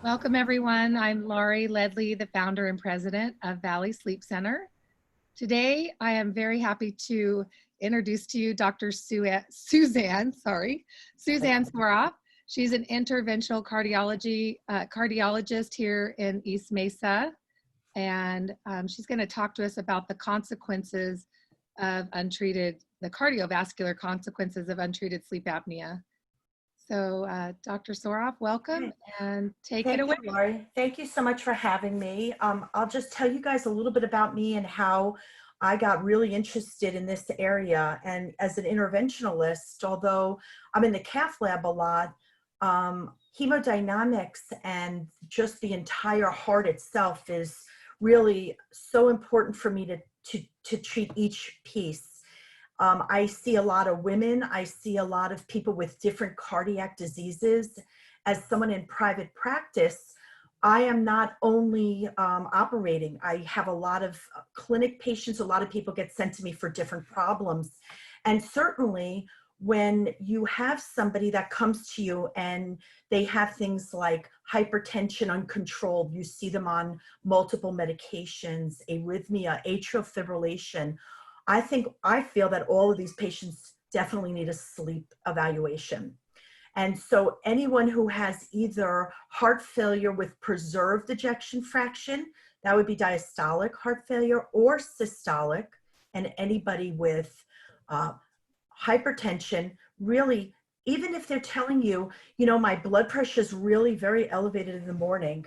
Welcome, everyone. I'm Laurie Ledley, the founder and president of Valley Sleep Center. Today, I am very happy to introduce to you Dr. Suzanne Sorof. She's an interventional cardiologist here in East Mesa, and she's going to talk to us about the consequences of the cardiovascular consequences of untreated sleep apnea. So, Dr. Sorof, welcome and take it away. Thank you, Laurie. Thank you so much for having me. I'll just tell you guys a little bit about me and how I got really interested in this area. And as an interventionalist, although I'm in the cath lab a lot, hemodynamics and just the entire heart itself is really so important for me to treat each piece. I see a lot of women. I see a lot of people with different cardiac diseases. As someone in private practice, I am not only operating. I have a lot of clinic patients. A lot of people get sent to me for different problems. And certainly when you have somebody that comes to you and they have things like hypertension uncontrolled, you see them on multiple medications, arrhythmia, atrial fibrillation, I feel that all of these patients definitely need a sleep evaluation. And so anyone who has either heart failure with preserved ejection fraction, that would be diastolic heart failure, or systolic, and anybody with hypertension, really, even if they're telling you, my blood pressure is really very elevated in the morning,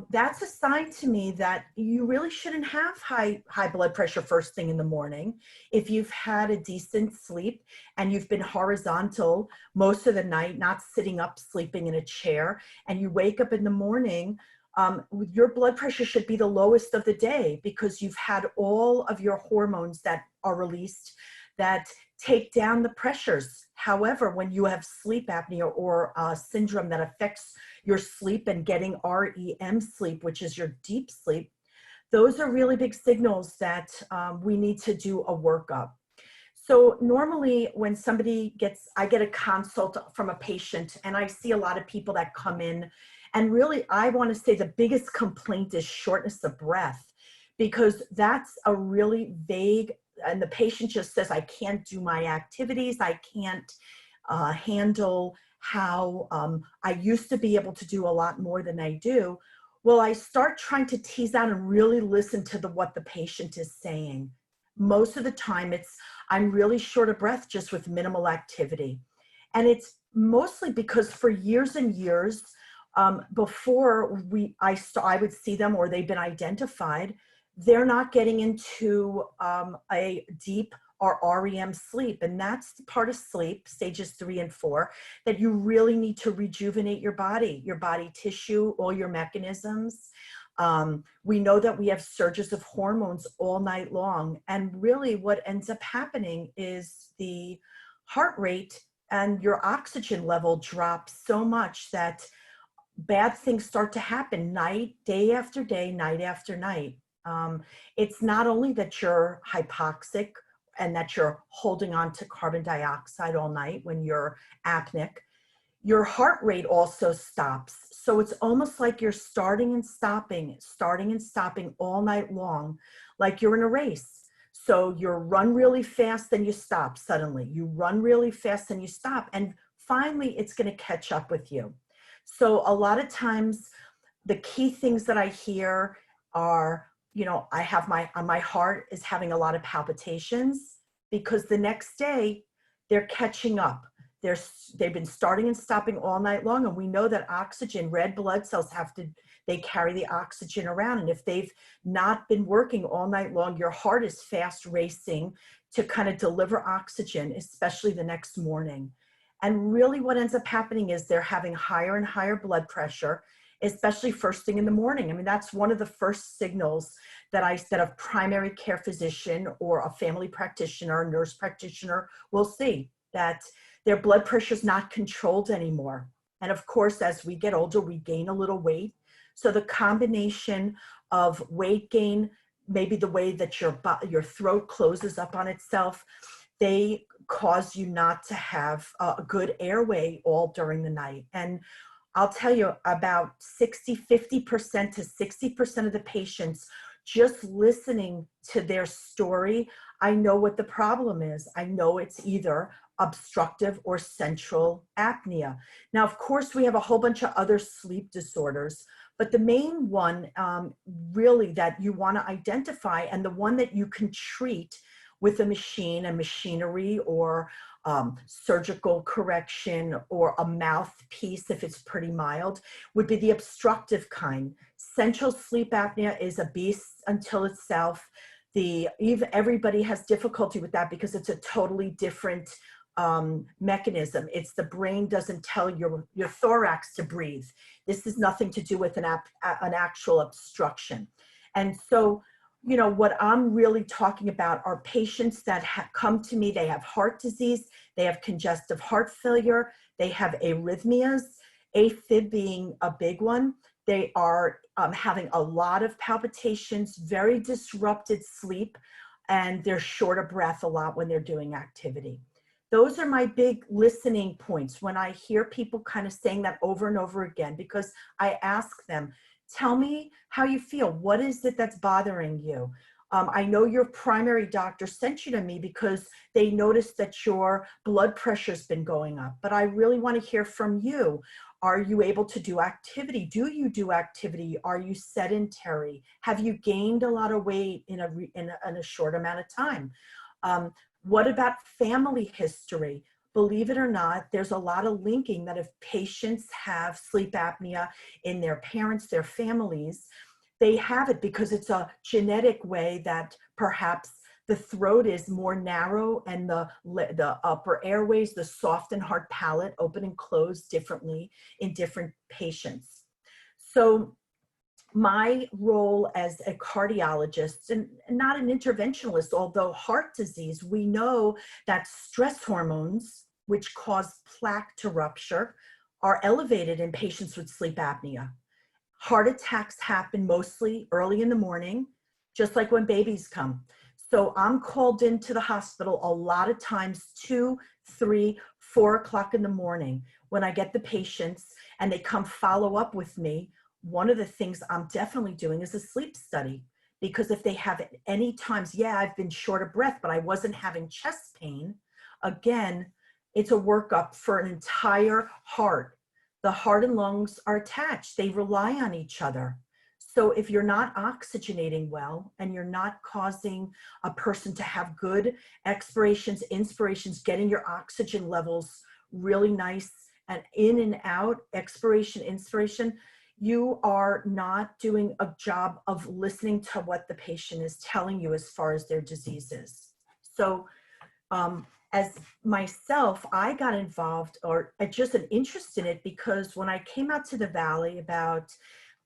that's a sign to me that you really shouldn't have high blood pressure first thing in the morning. If you've had a decent sleep and you've been horizontal most of the night, not sitting up, sleeping in a chair, and you wake up in the morning, your blood pressure should be the lowest of the day because you've had all of your hormones that are released that take down the pressures. However, when you have sleep apnea or a syndrome that affects your sleep and getting REM sleep, which is your deep sleep, those are really big signals that we need to do a workup. So normally when I get a consult from a patient, and I see a lot of people that come in, and really I want to say the biggest complaint is shortness of breath, because that's a really vague, and the patient just says, I can't do my activities, I can't handle how I used to be able to do a lot more than I do. Well, I start trying to tease out and really listen to what the patient is saying. Most of the time I'm really short of breath just with minimal activity. And it's mostly because for years and years, before I would see them or they've been identified, they're not getting into a deep or REM sleep. And that's the part of sleep, stages 3 and 4, that you really need to rejuvenate your body tissue, all your mechanisms. We know that we have surges of hormones all night long. And really what ends up happening is the heart rate and your oxygen level drops so much that bad things start to happen day after day, night after night. It's not only that you're hypoxic and that you're holding on to carbon dioxide all night when you're apneic, your heart rate also stops. So it's almost like you're starting and stopping all night long, like you're in a race. So you run really fast, then you stop suddenly. You run really fast, then you stop. And finally, it's going to catch up with you. So a lot of times, the key things that I hear are, I have my heart is having a lot of palpitations because the next day they're catching up. They've been starting and stopping all night long. And we know that oxygen, red blood cells they carry the oxygen around. And if they've not been working all night long, your heart is fast racing to kind of deliver oxygen, especially the next morning. And really what ends up happening is they're having higher and higher blood pressure, especially first thing in the morning. I mean, that's one of the first signals that a primary care physician or a family practitioner, a nurse practitioner will see, that their blood pressure is not controlled anymore. And of course, as we get older, we gain a little weight. So the combination of weight gain, maybe the way that your throat closes up on itself, they cause you not to have a good airway all during the night. And I'll tell you about 50% to 60% of the patients, just listening to their story, I know what the problem is. I know it's either obstructive or central apnea. Now, of course, we have a whole bunch of other sleep disorders, but the main one really that you want to identify, and the one that you can treat with a machine and machinery, or surgical correction, or a mouthpiece if it's pretty mild, would be the obstructive kind. Central sleep apnea is a beast until itself. Everybody has difficulty with that because it's a totally different mechanism. It's the brain doesn't tell your thorax to breathe. This has nothing to do with an actual obstruction. And so, you know, what I'm really talking about are patients that come to me, they have heart disease, they have congestive heart failure, they have arrhythmias, AFib being a big one. They are having a lot of palpitations, very disrupted sleep, and they're short of breath a lot when they're doing activity. Those are my big listening points when I hear people kind of saying that over and over again, because I ask them, tell me how you feel. What is it that's bothering you? I know your primary doctor sent you to me because they noticed that your blood pressure's been going up, but I really want to hear from you. Are you able to do activity? Do you do activity? Are you sedentary? Have you gained a lot of weight in a short amount of time? What about family history? Believe it or not, there's a lot of linking that if patients have sleep apnea in their parents, their families, they have it because it's a genetic way that perhaps the throat is more narrow and the upper airways, the soft and hard palate, open and close differently in different patients. So my role as a cardiologist, and not an interventionalist, although heart disease, we know that stress hormones, which cause plaque to rupture, are elevated in patients with sleep apnea. Heart attacks happen mostly early in the morning, just like when babies come. So I'm called into the hospital a lot of times 2, 3, 4 o'clock in the morning when I get the patients and they come follow up with me. One of the things I'm definitely doing is a sleep study, because if they have any times, yeah, I've been short of breath, but I wasn't having chest pain, again, it's a workup for an entire heart. The heart and lungs are attached. They rely on each other. So if you're not oxygenating well and you're not causing a person to have good expirations, inspirations, getting your oxygen levels really nice and in and out, expiration, inspiration, you are not doing a job of listening to what the patient is telling you as far as their disease is. So as myself, I got involved, or just an interest in it, because when I came out to the Valley about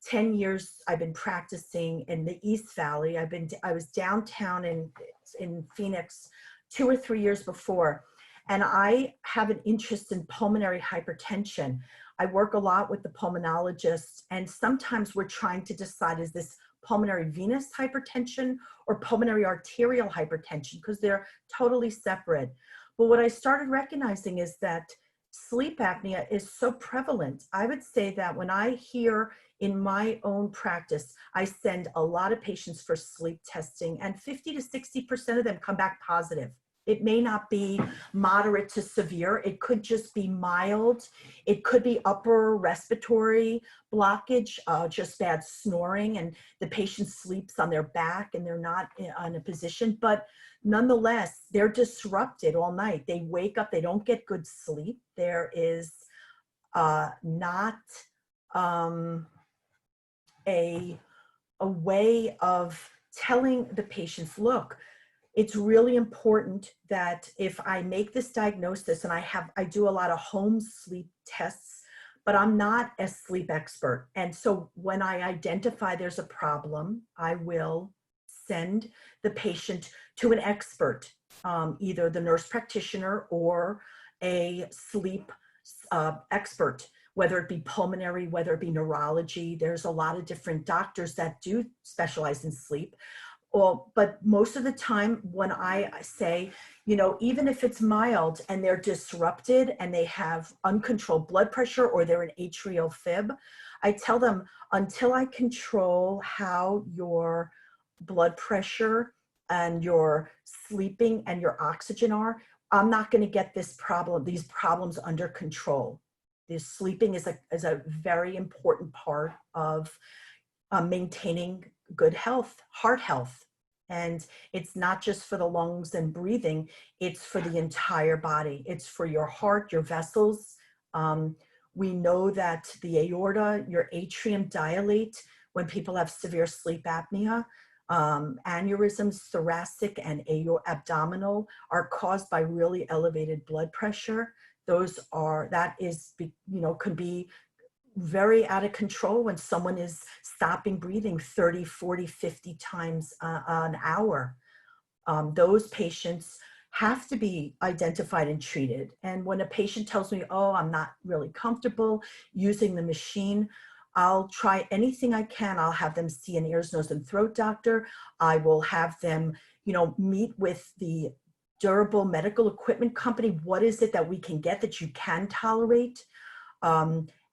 10 years, I've been practicing in the East Valley. I was downtown in Phoenix 2 or 3 years before, and I have an interest in pulmonary hypertension. I work a lot with the pulmonologist, and sometimes we're trying to decide, is this pulmonary venous hypertension or pulmonary arterial hypertension, because they're totally separate. But what I started recognizing is that sleep apnea is so prevalent. I would say that when I hear in my own practice, I send a lot of patients for sleep testing, and 50 to 60% of them come back positive. It may not be moderate to severe. It could just be mild. It could be upper respiratory blockage, just bad snoring, and the patient sleeps on their back and they're not in a position. But nonetheless, they're disrupted all night. They wake up, they don't get good sleep. There is not a way of telling the patients, look, it's really important that if I make this diagnosis, and I do a lot of home sleep tests, but I'm not a sleep expert. And so when I identify there's a problem, I will send the patient to an expert, either the nurse practitioner or a sleep expert, whether it be pulmonary, whether it be neurology. There's a lot of different doctors that do specialize in sleep. But most of the time when I say, you know, even if it's mild and they're disrupted and they have uncontrolled blood pressure or they're in atrial fib, I tell them, until I control how your blood pressure and your sleeping and your oxygen are, I'm not going to get these problems under control. This sleeping is a very important part of maintaining good health, heart health. And it's not just for the lungs and breathing, it's for the entire body. It's for your heart, your vessels. We know that the aorta, your atrium dilate when people have severe sleep apnea. Aneurysms, thoracic and abdominal, are caused by really elevated blood pressure. Could be very out of control when someone is stopping breathing 30, 40, 50 times an hour. Those patients have to be identified and treated. And when a patient tells me, oh, I'm not really comfortable using the machine, I'll try anything I can. I'll have them see an ears, nose, and throat doctor. I will have them, meet with the durable medical equipment company. What is it that we can get that you can tolerate?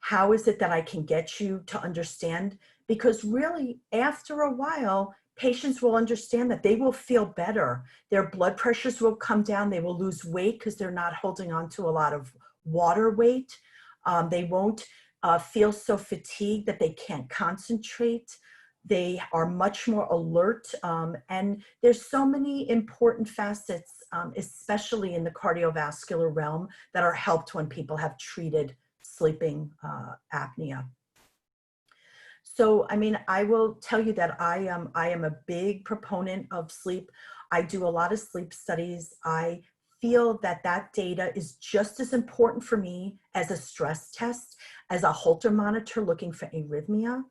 How is it that I can get you to understand? Because really, after a while, patients will understand that they will feel better. Their blood pressures will come down. They will lose weight because they're not holding on to a lot of water weight. They won't feel so fatigued that they can't concentrate. They are much more alert. And there's so many important facets, especially in the cardiovascular realm, that are helped when people have treated sleeping apnea. So, I mean, I will tell you that I am a big proponent of sleep. I do a lot of sleep studies. I feel that data is just as important for me as a stress test, as a Holter monitor looking for arrhythmia,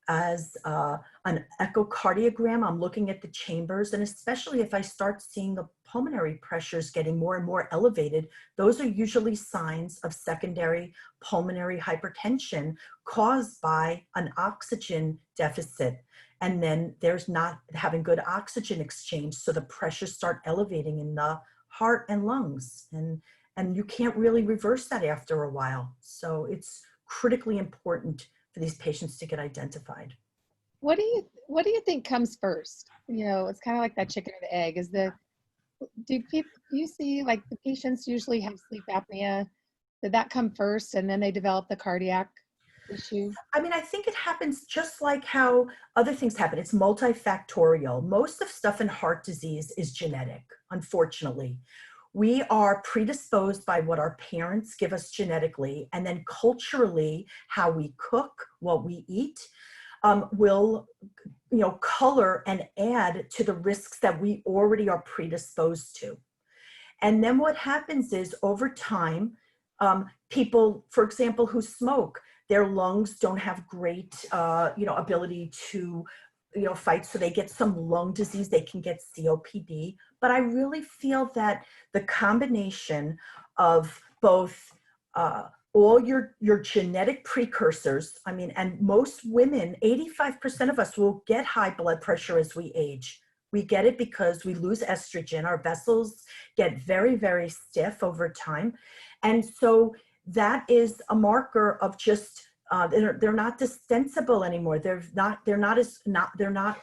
as an echocardiogram. I'm looking at the chambers, and especially if I start seeing the pulmonary pressures getting more and more elevated, those are usually signs of secondary pulmonary hypertension caused by an oxygen deficit. And then there's not having good oxygen exchange, so the pressures start elevating in the heart and lungs, and you can't really reverse that after a while. So it's critically important for these patients to get identified. What do you think comes first? It's kind of like that chicken or the egg. Do you see like the patients usually have sleep apnea? Did that come first and then they develop the cardiac issue? I mean, I think it happens just like how other things happen. It's multifactorial. Most of stuff in heart disease is genetic, unfortunately. We are predisposed by what our parents give us genetically, and then culturally, how we cook, what we eat, will color and add to the risks that we already are predisposed to. And then what happens is over time, people, for example, who smoke, their lungs don't have great, ability to, fight. So they get some lung disease, they can get COPD. But I really feel that the combination of both all your genetic precursors, I mean, and most women, 85% of us will get high blood pressure as we age. We get it because we lose estrogen. Our vessels get very, very stiff over time. And so that is a marker of just, they're not distensible anymore. They're not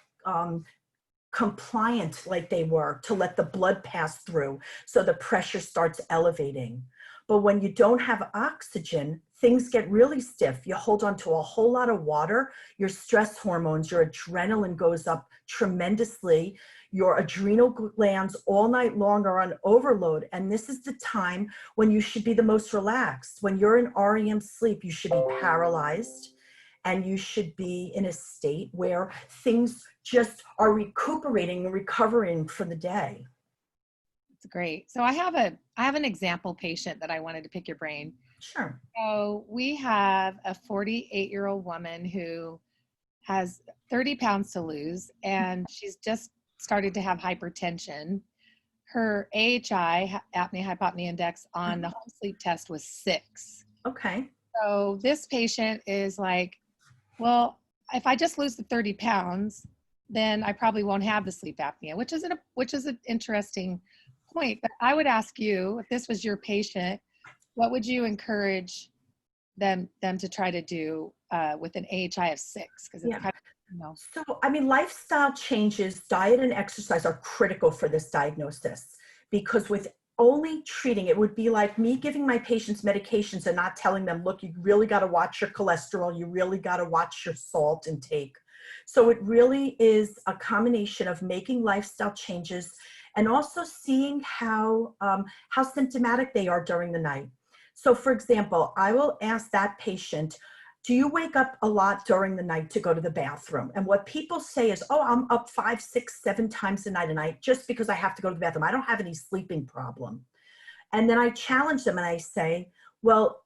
compliant like they were to let the blood pass through. So the pressure starts elevating. But when you don't have oxygen, things get really stiff. You hold on to a whole lot of water, your stress hormones, your adrenaline goes up tremendously. Your adrenal glands all night long are on overload. And this is the time when you should be the most relaxed. When you're in REM sleep, you should be paralyzed and you should be in a state where things just are recuperating and recovering for the day. That's great. So I have an example patient that I wanted to pick your brain. Sure. So we have a 48-year-old woman who has 30 pounds to lose, and she's just started to have hypertension. Her AHI, apnea-hypopnea index, on the home sleep test was 6. Okay. So this patient is like, well, if I just lose the 30 pounds, then I probably won't have the sleep apnea, which is an interesting point. But I would ask you, if this was your patient, what would you encourage them to try to do with an AHI of 6? Because it's Yeah. kind of, you know. So, I mean, lifestyle changes, diet and exercise are critical for this diagnosis, because with only treating, it would be like me giving my patients medications and not telling them, look, you really got to watch your cholesterol. You really got to watch your salt intake. So it really is a combination of making lifestyle changes and also seeing how symptomatic they are during the night. So for example, I will ask that patient, do you wake up a lot during the night to go to the bathroom? And what people say is, oh, I'm up 5, 6, 7 times a night just because I have to go to the bathroom. I don't have any sleeping problem. And then I challenge them and I say, well,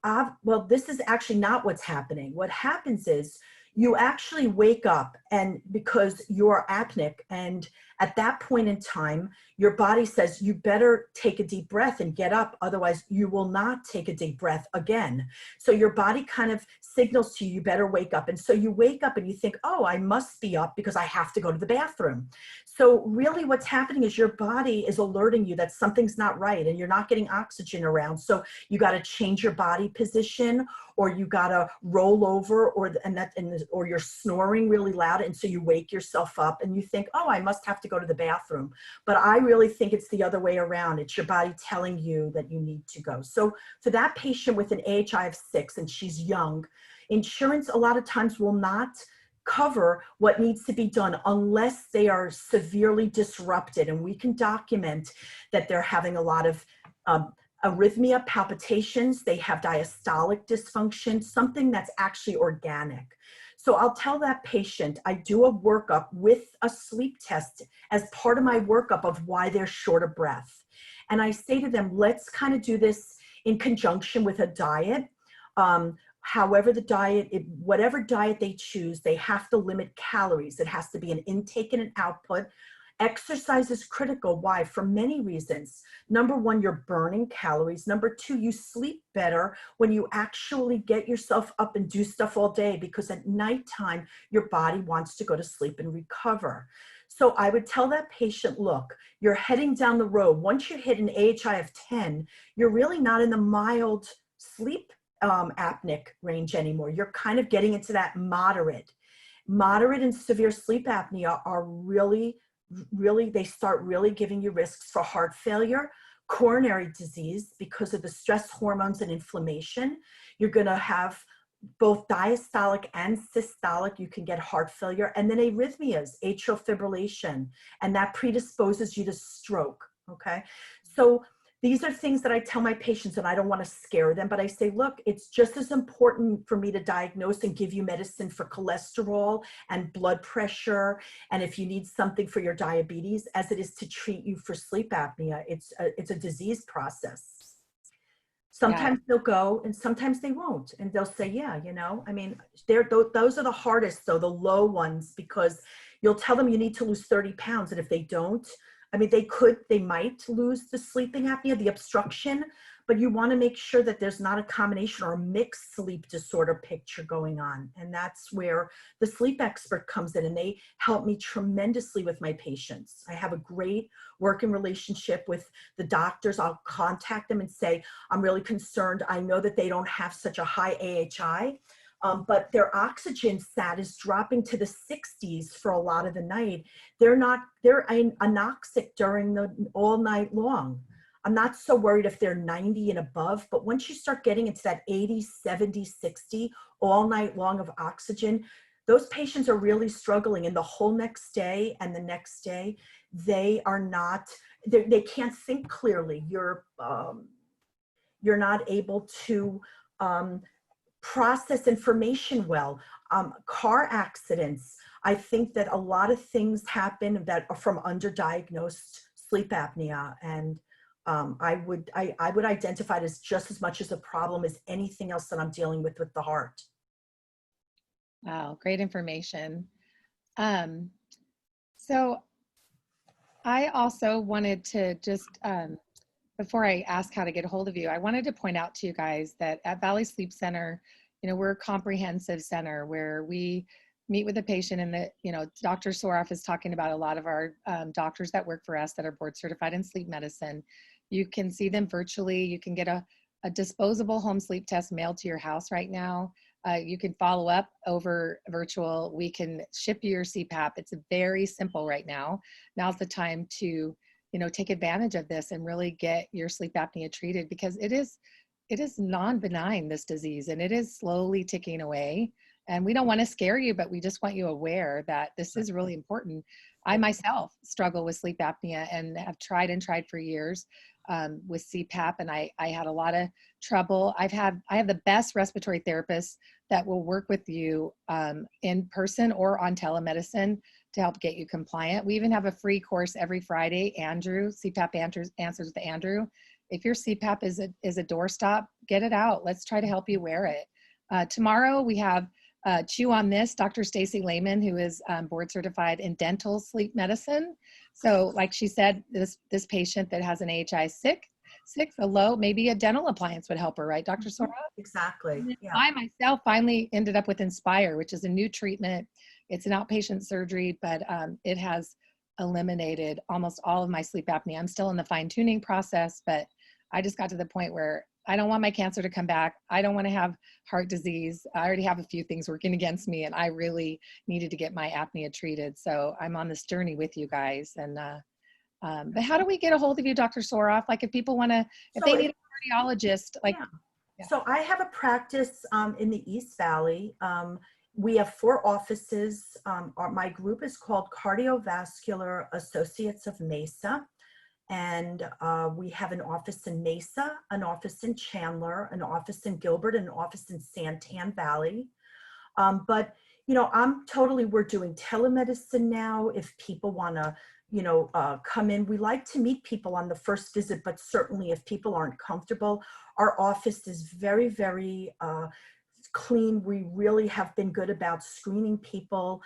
this is actually not what's happening. What happens is you actually wake up, and because you're apneic, and at that point in time, your body says you better take a deep breath and get up. Otherwise, you will not take a deep breath again. So your body kind of signals to you, you better wake up. And so you wake up and you think, oh, I must be up because I have to go to the bathroom. So really what's happening is your body is alerting you that something's not right and you're not getting oxygen around. So you got to change your body position, or you got to roll over, or you're snoring really loud. And so you wake yourself up and you think, oh, I must have to go to the bathroom. But I really think it's the other way around. It's your body telling you that you need to go. So for that patient with an AHI of 6 and she's young, insurance a lot of times will not cover what needs to be done unless they are severely disrupted. And we can document that they're having a lot of arrhythmia, palpitations, they have diastolic dysfunction, something that's actually organic. So I'll tell that patient, I do a workup with a sleep test as part of my workup of why they're short of breath. And I say to them, let's kind of do this in conjunction with a diet. However, whatever diet they choose, they have to limit calories. It has to be an intake and an output. Exercise is critical. Why? For many reasons. Number one, you're burning calories. Number two, you sleep better when you actually get yourself up and do stuff all day, because at nighttime, your body wants to go to sleep and recover. So I would tell that patient, look, you're heading down the road. Once you hit an AHI of 10, you're really not in the mild sleep apneic range anymore. You're kind of getting into that moderate. Moderate and severe sleep apnea are really, they start really giving you risks for heart failure, coronary disease because of the stress hormones and inflammation. You're going to have both diastolic and systolic. You can get heart failure, and then arrhythmias, atrial fibrillation, and that predisposes you to stroke. Okay. So these are things that I tell my patients, and I don't want to scare them, but I say, look, it's just as important for me to diagnose and give you medicine for cholesterol and blood pressure, and if you need something for your diabetes, as it is to treat you for sleep apnea. It's a disease process. Sometimes they'll go and sometimes they won't. And they'll say, yeah, I mean, those are the hardest, though, the low ones, because you'll tell them you need to lose 30 pounds. And if they don't, I mean, they might lose the sleeping apnea, the obstruction, but you want to make sure that there's not a combination or a mixed sleep disorder picture going on. And that's where the sleep expert comes in, and they help me tremendously with my patients. I have a great working relationship with the doctors. I'll contact them and say, I'm really concerned. I know that they don't have such a high AHI, but their oxygen sat is dropping to the 60s for a lot of the night. They're anoxic during all night long. I'm not so worried if they're 90 and above, but once you start getting into that 80, 70, 60 all night long of oxygen, those patients are really struggling. And the whole next day and the next day, they can't think clearly. You're not able to process information well. Car accidents. I think that a lot of things happen that are from underdiagnosed sleep apnea, and I would identify it as just as much as a problem as anything else that I'm dealing with the heart. Wow, great information. So I also wanted to just, before I ask how to get a hold of you, I wanted to point out to you guys that at Valley Sleep Center, we're a comprehensive center where we meet with the patient, and Dr. Sorof is talking about a lot of our doctors that work for us that are board certified in sleep medicine. You can see them virtually. You can get a disposable home sleep test mailed to your house right now. You can follow up over virtual. We can ship you your CPAP. It's very simple right now. Now's the time to, take advantage of this and really get your sleep apnea treated, because it is non-benign, this disease, and it is slowly ticking away. And we don't want to scare you, but we just want you aware that this is really important. I myself struggle with sleep apnea and have tried for years with CPAP, and I had a lot of trouble. I have the best respiratory therapists that will work with you in person or on telemedicine to help get you compliant. We even have a free course every Friday, CPAP Answers with Andrew. If your CPAP is a doorstop, get it out. Let's try to help you wear it. Tomorrow we have Chew on This, Dr. Stacy Lehman, who is board certified in dental sleep medicine. So like she said, this patient that has an AHI 6, a low, maybe a dental appliance would help her, right, Dr. Saurabh? Exactly. Yeah. I myself finally ended up with Inspire, which is a new treatment. It's an outpatient surgery, but it has eliminated almost all of my sleep apnea. I'm still in the fine tuning process, but I just got to the point where I don't want my cancer to come back. I don't want to have heart disease. I already have a few things working against me, and I really needed to get my apnea treated. So I'm on this journey with you guys. And but how do we get a hold of you, Dr. Sorof? Like if people want to, if they need a cardiologist, like. Yeah. Yeah. So I have a practice in the East Valley. We have 4 offices. My group is called Cardiovascular Associates of Mesa. And we have an office in Mesa, an office in Chandler, an office in Gilbert, and an office in Santan Valley. But, we're doing telemedicine now. If people want to, come in, we like to meet people on the first visit, but certainly if people aren't comfortable, our office is very, very clean. We really have been good about screening people.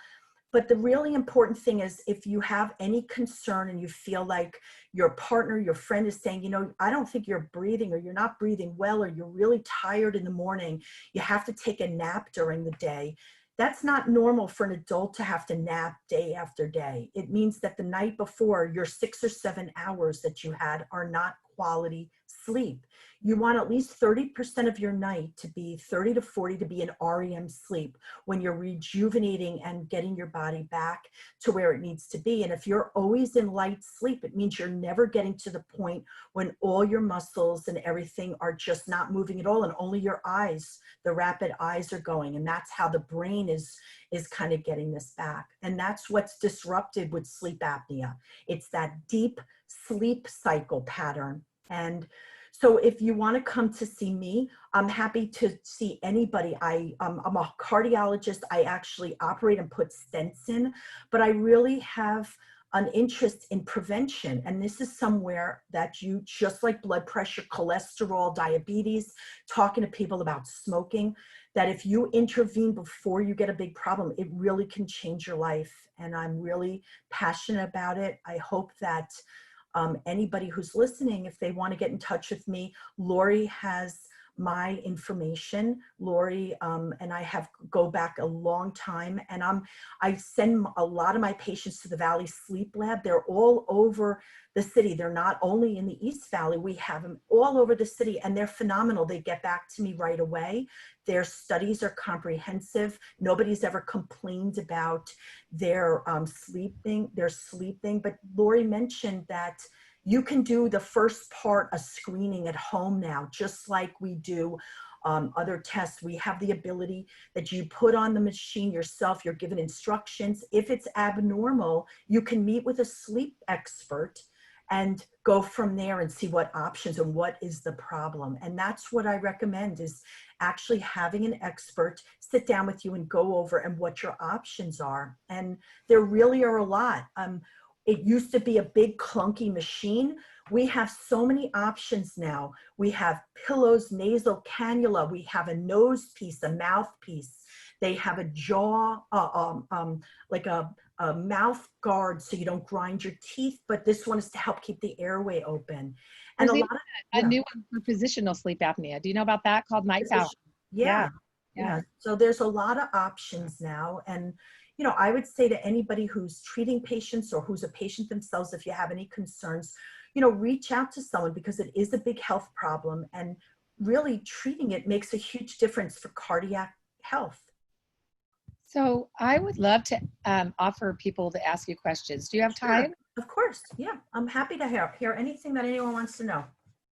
But the really important thing is if you have any concern and you feel like your partner, your friend is saying, I don't think you're breathing, or you're not breathing well, or you're really tired in the morning, you have to take a nap during the day. That's not normal for an adult to have to nap day after day. It means that the night before, your 6 or 7 hours that you had are not quality sleep. You want at least 30% of your night to be 30 to 40 to be an REM sleep, when you're rejuvenating and getting your body back to where it needs to be. And if you're always in light sleep, it means you're never getting to the point when all your muscles and everything are just not moving at all, and only your eyes, the rapid eyes, are going. And that's how the brain is kind of getting this back. And that's what's disrupted with sleep apnea. It's that deep sleep cycle pattern. And so if you want to come to see me, I'm happy to see anybody. I'm a cardiologist. I actually operate and put stents in, but I really have an interest in prevention. And this is somewhere that you, just like blood pressure, cholesterol, diabetes, talking to people about smoking, that if you intervene before you get a big problem, it really can change your life. And I'm really passionate about it. I hope that anybody who's listening, if they want to get in touch with me, Lori has my information. Lori and I go back a long time, and I send a lot of my patients to the Valley Sleep Lab. They're all over the city. They're not only in the East Valley, we have them all over the city, and they're phenomenal. They get back to me right away. Their studies are comprehensive. Nobody's ever complained about their sleeping. But Lori mentioned that you can do the first part of screening at home now, just like we do other tests. We have the ability that you put on the machine yourself. You're given instructions. If it's abnormal, you can meet with a sleep expert and go from there and see what options and what is the problem. And that's what I recommend, is actually having an expert sit down with you and go over and what your options are. And there really are a lot. It used to be a big clunky machine. We have so many options now. We have pillows, nasal cannula. We have a nose piece, a mouthpiece. They have a jaw, like a mouth guard so you don't grind your teeth. But this one is to help keep the airway open. And There's a new one for positional sleep apnea. Do you know about that, called Night Owl? Yeah. Yeah. So there's a lot of options now. And, you know, I would say to anybody who's treating patients or who's a patient themselves, if you have any concerns, you know, reach out to someone because it is a big health problem, and really treating it makes a huge difference for cardiac health. So I would love to offer people to ask you questions. Do you have Sure. time? Of course. Yeah. I'm happy to hear anything that anyone wants to know.